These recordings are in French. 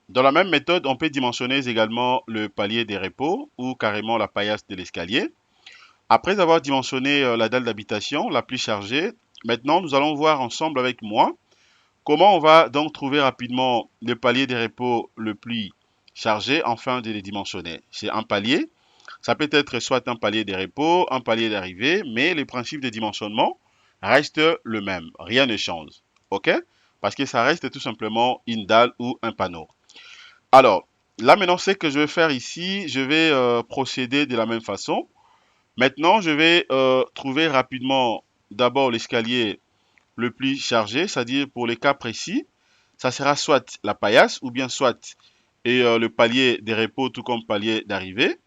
Dans la même méthode, on peut dimensionner également le palier des repos ou carrément la paillasse de l'escalier. Après avoir dimensionné la dalle d'habitation, la plus chargée, maintenant nous allons voir ensemble avec moi comment on va donc trouver rapidement le palier des repos le plus chargé afin de les dimensionner. C'est un palier, ça peut être soit un palier des repos, un palier d'arrivée, mais le principe de dimensionnement reste le même, rien ne change. OK? Parce que ça reste tout simplement une dalle ou un panneau. Alors, là maintenant, ce que je vais faire ici, je vais procéder de la même façon. Maintenant, je vais trouver rapidement d'abord l'escalier le plus chargé, c'est-à-dire pour les cas précis, ça sera soit la paillasse ou bien soit le palier des repos tout comme palier d'arrivée.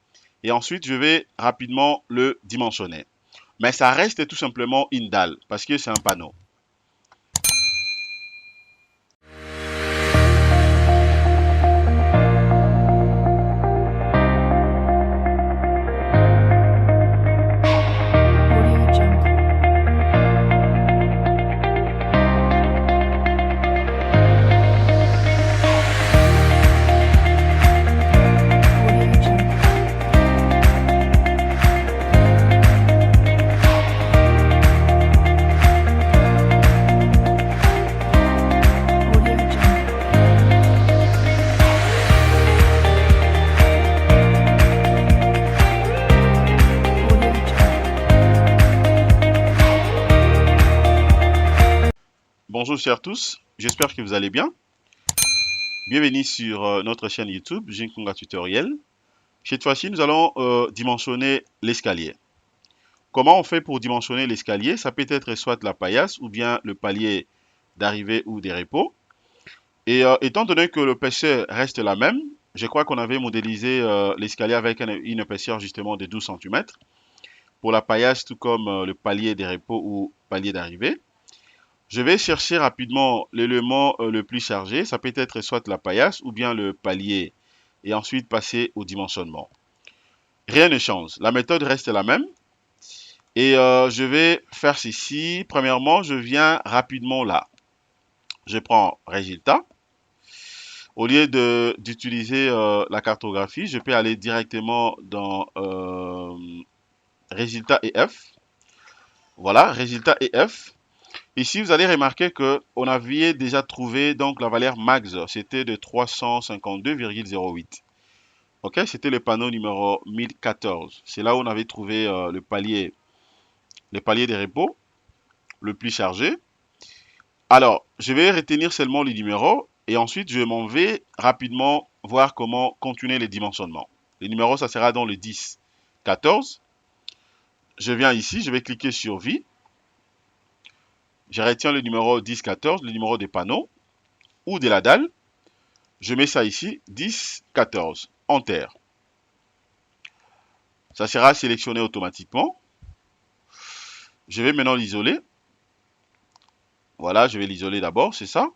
Et ensuite, je vais rapidement le dimensionner. Mais ça reste tout simplement une dalle parce que c'est un panneau. Audio Jungle. Audio Jungle. Audio Jungle. Audio Jungle. Bonjour chers tous, j'espère que vous allez bien. Bienvenue sur notre chaîne YouTube, Jinkonga Tutoriel. Cette fois-ci, nous allons dimensionner l'escalier. Comment on fait pour dimensionner l'escalier? Ça peut être soit la paillasse ou bien le palier d'arrivée ou des repos. Et étant donné que l'épaisseur reste la même, je crois qu'on avait modélisé l'escalier avec une épaisseur justement de 12 cm. Pour la paillasse, tout comme le palier des repos ou palier d'arrivée. Je vais chercher rapidement l'élément le plus chargé. Ça peut être soit la paillasse ou bien le palier. Et ensuite passer au dimensionnement. Rien ne change. La méthode reste la même. Et je vais faire ceci. Premièrement, je viens rapidement là. Je prends résultat. Au lieu d'utiliser la cartographie, je peux aller directement dans résultat et F. Voilà, résultat et F. Ici, vous allez remarquer que on avait déjà trouvé donc la valeur max, c'était de 352,08. Ok, c'était le panneau numéro 1014. C'est là où on avait trouvé le palier des repos le plus chargé. Alors, je vais retenir seulement les numéros et ensuite je m'en vais rapidement voir comment continuer les dimensionnements. Les numéros, ça sera dans le 10, 14. Je viens ici, je vais cliquer sur vie. Je retiens le numéro 10, 14, le numéro des panneaux ou de la dalle. Je mets ça ici, 10, 14, Enter. Ça sera sélectionné automatiquement. Je vais maintenant l'isoler. Voilà, je vais l'isoler d'abord, c'est ça.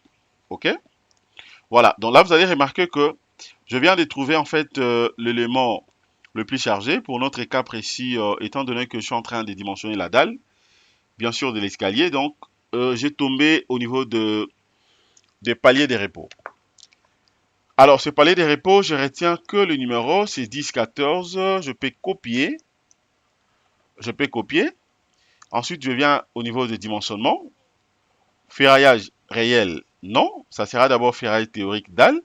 OK. Voilà, donc là, vous allez remarquer que je viens de trouver en fait l'élément le plus chargé pour notre cas précis, étant donné que je suis en train de dimensionner la dalle, bien sûr de l'escalier. Donc, j'ai tombé au niveau des paliers des repos. Alors, ce palier des repos, je retiens que le numéro, c'est 10, 14. Je peux copier. Je peux copier. Ensuite, je viens au niveau de dimensionnement. Ferraillage réel, non. Ça sera d'abord ferraille théorique dalle.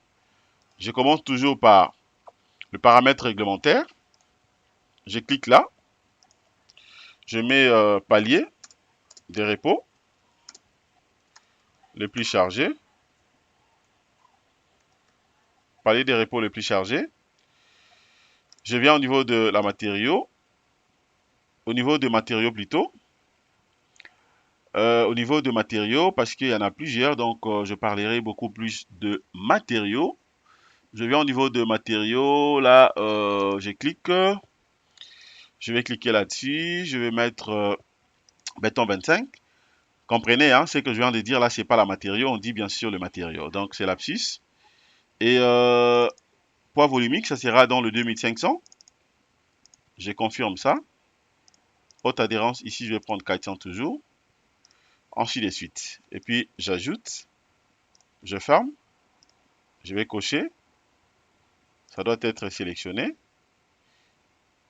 Je commence toujours par le paramètre réglementaire. Je clique là. Je mets palier des repos, le plus chargé. Palier des repos le plus chargé. Je viens au niveau de la matériau. Au niveau de matériaux plutôt. Au niveau de matériaux, parce qu'il y en a plusieurs, donc je parlerai beaucoup plus de matériaux. Je viens au niveau de matériaux, là, je clique. Je vais cliquer là-dessus. Je vais mettre béton 25. Comprenez, hein, ce que je viens de dire là, c'est pas la matériau, on dit bien sûr le matériau. Donc c'est l'abscisse. Et poids volumique, ça sera dans le 2500. Je confirme ça. Haute adhérence, ici je vais prendre 400 toujours. Ainsi de suite. Et puis j'ajoute, je ferme, je vais cocher. Ça doit être sélectionné.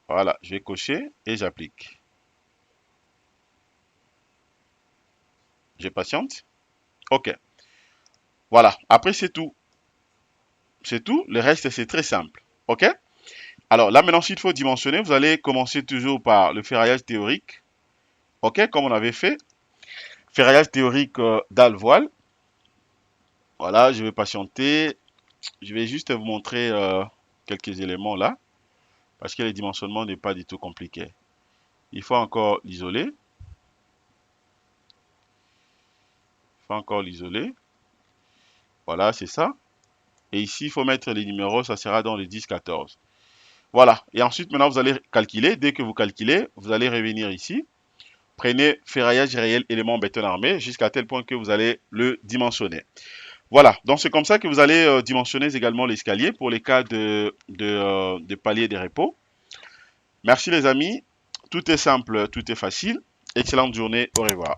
Voilà, je vais cocher et j'applique. Je patiente. OK. Voilà, après c'est tout. C'est tout. Le reste, c'est très simple. OK? Alors là, maintenant, s'il faut dimensionner, vous allez commencer toujours par le ferraillage théorique. OK? Comme on avait fait. Ferraillage théorique dalle voile. Voilà, je vais patienter. Je vais juste vous montrer quelques éléments là. Parce que le dimensionnement n'est pas du tout compliqué. Il faut encore l'isoler. Il faut encore l'isoler. Voilà, c'est ça. Et ici, il faut mettre les numéros. Ça sera dans le 10-14. Voilà. Et ensuite, maintenant, vous allez calculer. Dès que vous calculez, vous allez revenir ici. Prenez ferraillage réel élément béton armé jusqu'à tel point que vous allez le dimensionner. Voilà, donc c'est comme ça que vous allez dimensionner également l'escalier pour les cas de palier de repos. Merci les amis, tout est simple, tout est facile. Excellente journée, au revoir.